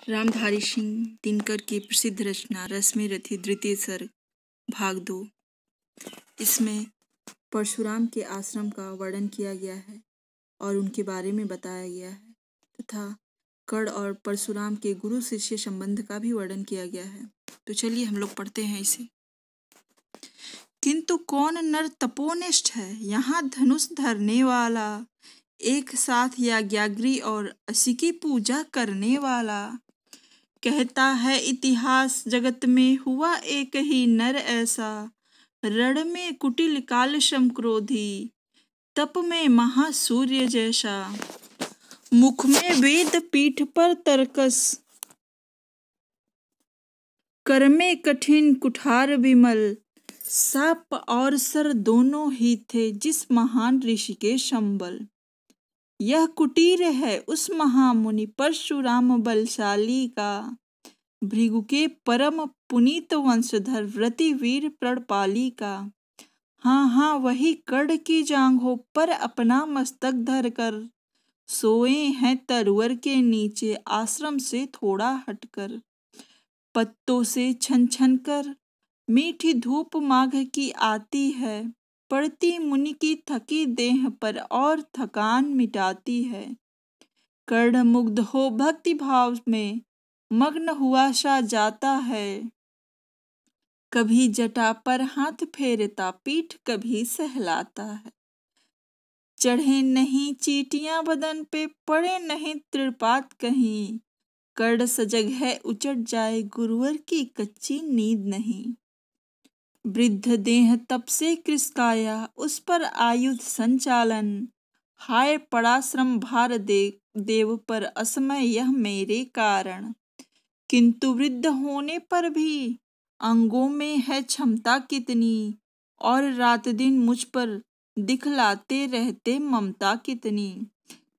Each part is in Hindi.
रामधारी सिंह दिनकर की प्रसिद्ध रचना रश्मि रथी द्वितीय सर्ग भाग 2। इसमें परशुराम के आश्रम का वर्णन किया गया है और उनके बारे में बताया गया है तथा कर्ण और परशुराम के गुरु शिष्य संबंध का भी वर्णन किया गया है। तो चलिए हम लोग पढ़ते हैं इसे। किंतु कौन नर तपोनिष्ठ है यहाँ धनुष धरने वाला, एक साथ यज्ञाग्नि और असी की पूजा करने वाला। कहता है इतिहास जगत में हुआ एक ही नर ऐसा, रण में कुटिल काल श्रम क्रोधी, तप में महासूर्य जैसा। मुख में वेद पीठ पर तर्कस, कर में कठिन कुठार विमल। साप और सर दोनों ही थे जिस महान ऋषि के संबल। यह कुटीर है उस महामुनि परशुराम बलशाली का, भृगु के परम पुनीत वंशधर व्रति वीर प्रणपाली का। हाँ हाँ वही कर्ण की जांघों पर अपना मस्तक धर कर, सोए हैं तरुवर के नीचे आश्रम से थोड़ा हटकर। पत्तों से छन छन कर मीठी धूप माघ की आती है, पड़ती मुनि की थकी देह पर और थकान मिटाती है। कर्ण मुग्ध हो भक्ति भाव में मग्न हुआ सा जाता है, कभी जटा पर हाथ फेरता पीठ कभी सहलाता है। चढ़े नहीं चीटियां बदन पे, पड़े नहीं तृपात कहीं, कर्ण सजग है उचट जाए गुरुवर की कच्ची नींद नहीं। वृद्ध देह तप से कृसकाया उस पर आयुध संचालन, हाय पड़ा श्रम भार देव पर असमय यह मेरे कारण। किंतु वृद्ध होने पर भी अंगों में है क्षमता कितनी, और रात दिन मुझ पर दिखलाते रहते ममता कितनी।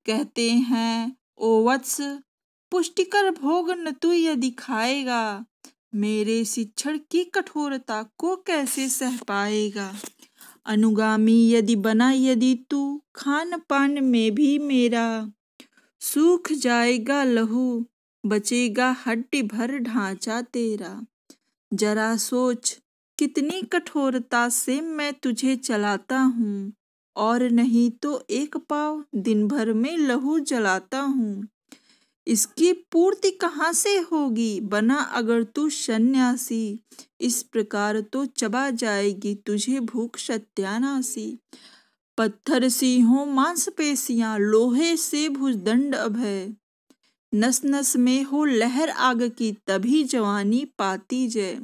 कहते हैं ओ वत्स पुष्टिकर भोग न तू यदि खाएगा, मेरे शिक्षण की कठोरता को कैसे सह पाएगा। अनुगामी यदि बना यदि तू, खान पान में भी मेरा सूख जाएगा लहू, बचेगा हड्डी भर ढांचा तेरा। जरा सोच कितनी कठोरता से मैं तुझे चलाता हूँ, और नहीं तो एक पाव दिन भर में लहू जलाता हूँ। इसकी पूर्ति कहाँ से होगी बना अगर तू सन्यासी, इस प्रकार तो चबा जाएगी तुझे भूख सत्यानाशी। पत्थर सी हो मांसपेशियां लोहे से भुजदंड अभय, नस नस में हो लहर आग की तभी जवानी पाती जय।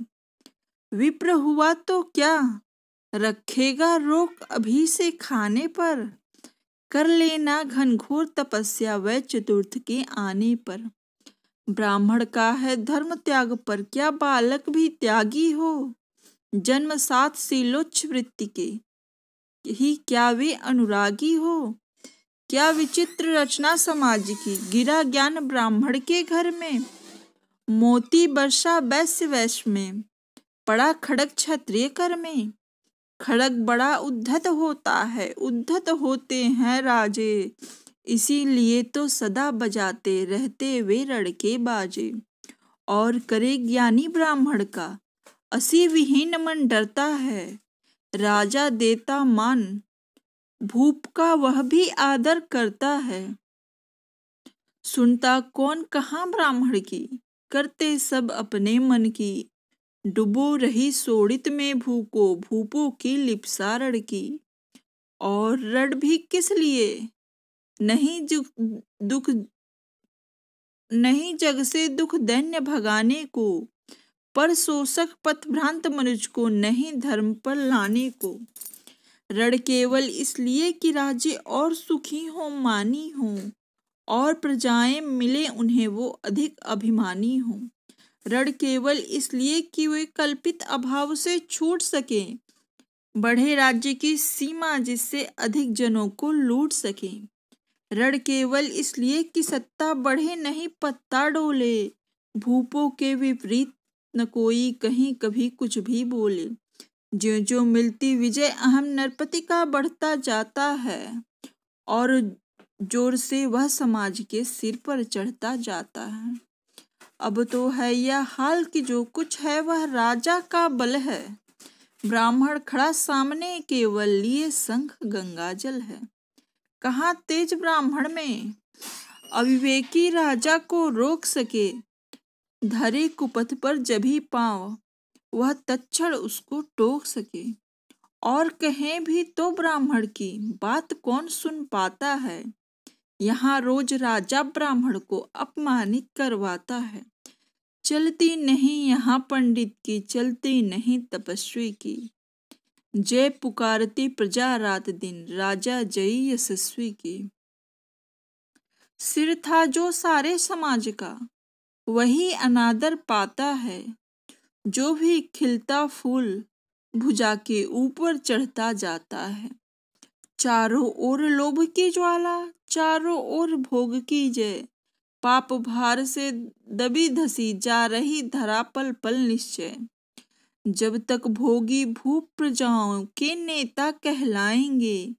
विप्र हुआ तो क्या रखेगा रोक अभी से खाने पर, कर लेना घनघोर तपस्या वै चतुर्थ के आने पर। ब्राह्मण का है धर्म त्याग पर क्या बालक भी त्यागी हो, जन्म सात शीलोच्छ वृत्ति के ही क्या वे अनुरागी हो। क्या विचित्र रचना समाज की, गिरा ज्ञान ब्राह्मण के घर में, मोती वर्षा वैश्य वैश्य में, पड़ा खड़ग क्षत्रिय कर में। खड़ग बड़ा उद्धत होता है उद्धत होते हैं राजे, इसीलिए तो सदा बजाते रहते वे रणके बाजे। और करे ज्ञानी ब्राह्मण का असी विहीन मन डरता है, राजा देता मान भूप का वह भी आदर करता है। सुनता कौन कहाँ ब्राह्मण की, करते सब अपने मन की। डुबो रही सोड़ित में भूको भूपों की लिप्सा रण की। और रण भी किस लिए नहीं जग से दुख दैन्य भगाने को, पर शोषक पथ भ्रांत मनुज को नहीं धर्म पर लाने को। रण केवल इसलिए कि राजे और सुखी हो मानी हो, और प्रजाएं मिले उन्हें वो अधिक अभिमानी हो। रण केवल इसलिए कि वे कल्पित अभाव से छूट सके, बढ़े राज्य की सीमा जिससे अधिक जनों को लूट सके। रण केवल इसलिए कि सत्ता बढ़े नहीं पत्ता डोले, भूपों के विपरीत न कोई कहीं कभी कुछ भी बोले। जो जो मिलती विजय अहम नरपति का बढ़ता जाता है, और जोर से वह समाज के सिर पर चढ़ता जाता है। अब तो है यह हाल कि जो कुछ है वह राजा का बल है। ब्राह्मण खड़ा सामने केवल लिए शंख गंगाजल है। कहाँ तेज ब्राह्मण में अविवेकी राजा को रोक सके। धरे कुपथ पर जभी पाँव वह तत्क्षण उसको टोक सके। और कहें भी तो ब्राह्मण की बात कौन सुन पाता है। यहाँ रोज राजा ब्राह्मण को अपमानित करवाता है। चलती नहीं यहाँ पंडित की, चलती नहीं तपस्वी की। जय पुकारती प्रजा रात दिन, राजा जयी यशस्वी की। सिर था जो सारे समाज का, वही अनादर पाता है। जो भी खिलता फूल भुजा के ऊपर चढ़ता जाता है। चारों ओर लोभ की ज्वाला, चारों ओर भोग की जय। पाप भार से दबी धसी जा रही धरा पल पल निश्चय। जब तक भोगी भूप प्रजाओं के नेता कहलाएंगे।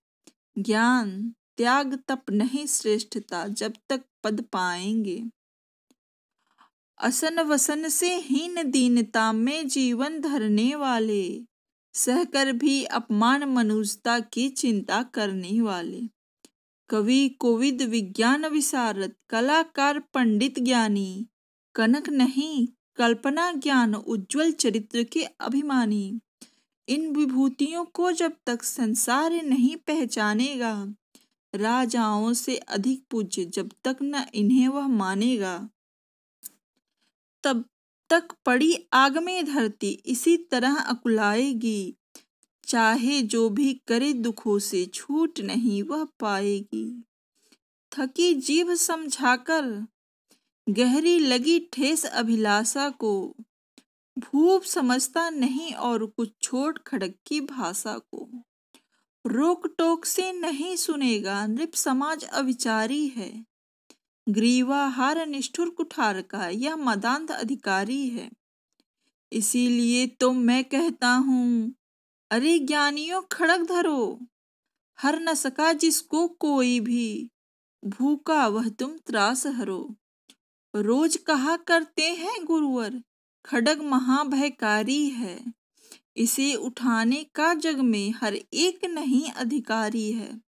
ज्ञान त्याग तप नहीं श्रेष्ठता, जब तक पद पाएंगे। असन वसन से हीन दीनता में जीवन धरने वाले, सहकर भी अपमान मनुष्यता की चिंता करने वाले। कवि कोविद विज्ञान विशारद, कलाकार पंडित ज्ञानी। कनक नहीं कल्पना ज्ञान उज्जवल चरित्र के अभिमानी। इन विभूतियों को जब तक संसार नहीं पहचानेगा, राजाओं से अधिक पूज्य जब तक न इन्हें वह मानेगा, तब तक पड़ी आग में धरती इसी तरह अकुलाएगी। चाहे जो भी करे दुखों से छूट नहीं वह पाएगी। थकी जीभ समझाकर गहरी लगी ठेस अभिलाषा को, भूप समझता नहीं और कुछ छोड़ खड़ग की भाषा को। रोक टोक से नहीं सुनेगा, नृप समाज अविचारी है। ग्रीवा हार निष्ठुर कुठार का यह मदांध अधिकारी है। इसीलिए तो मैं कहता हूँ, अरे ज्ञानियों खड़ग धरो। हर न सका जिसको कोई भी, भूखा वह तुम त्रास हरो। रोज कहा करते हैं गुरुवर, खड़ग महाभयकारी है। इसे उठाने का जग में हर एक नहीं अधिकारी है।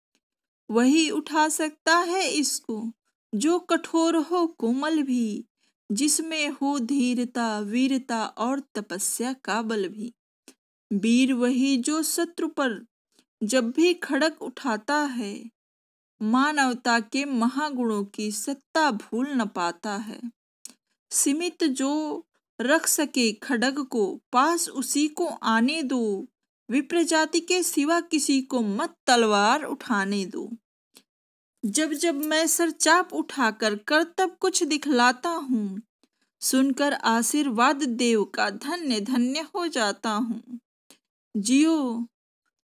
वही उठा सकता है इसको जो कठोर हो कोमल भी, जिसमें हो धीरता वीरता और तपस्या का बल भी। वीर वही जो शत्रु पर जब भी खड़ग उठाता है, मानवता के महागुणों की सत्ता भूल न पाता है। सीमित जो रख सके खड़ग को पास उसी को आने दो। विप्र जाति के सिवा किसी को मत तलवार उठाने दो। जब जब मैं सर चाप उठाकर कर्तव्य कुछ दिखलाता हूँ, सुनकर आशीर्वाद देव का धन्य धन्य हो जाता हूँ। जियो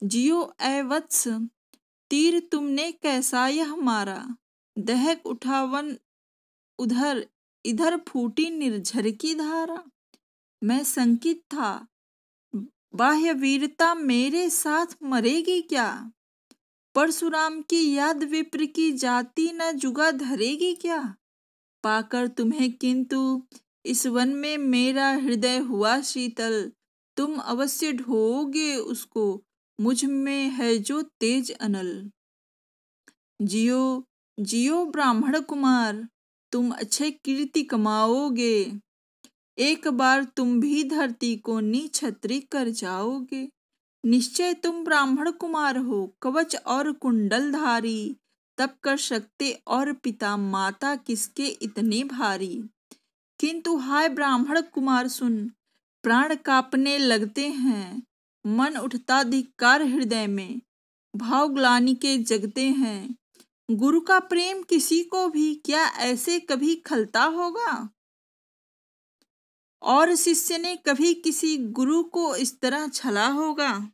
जियो ऐ वत्स, तीर तुमने कैसा यह मारा। दहक उठा वन उधर, इधर फूटी निर्झर की धारा। मैं शंकित था, बाह्य वीरता मेरे साथ मरेगी क्या। परशुराम की याद विप्र की जाति न जुगा धरेगी क्या। पाकर तुम्हें किंतु इस वन में मेरा हृदय हुआ शीतल। तुम अवश्य ढोओगे उसको, मुझ में है जो तेज अनल। जियो जियो ब्राह्मण कुमार, तुम अच्छे कीर्ति कमाओगे। एक बार तुम भी धरती को निछत्री कर जाओगे। निश्चय तुम ब्राह्मण कुमार हो, कवच और कुंडल धारी। तब कर सकते और पिता माता किसके इतने भारी। किंतु हाय ब्राह्मण कुमार सुन, प्राण कांपने लगते हैं। मन उठता धिक्कार हृदय में, भाव ग्लानि के जगते हैं। गुरु का प्रेम किसी को भी क्या ऐसे कभी खलता होगा। और शिष्य ने कभी किसी गुरु को इस तरह छला होगा।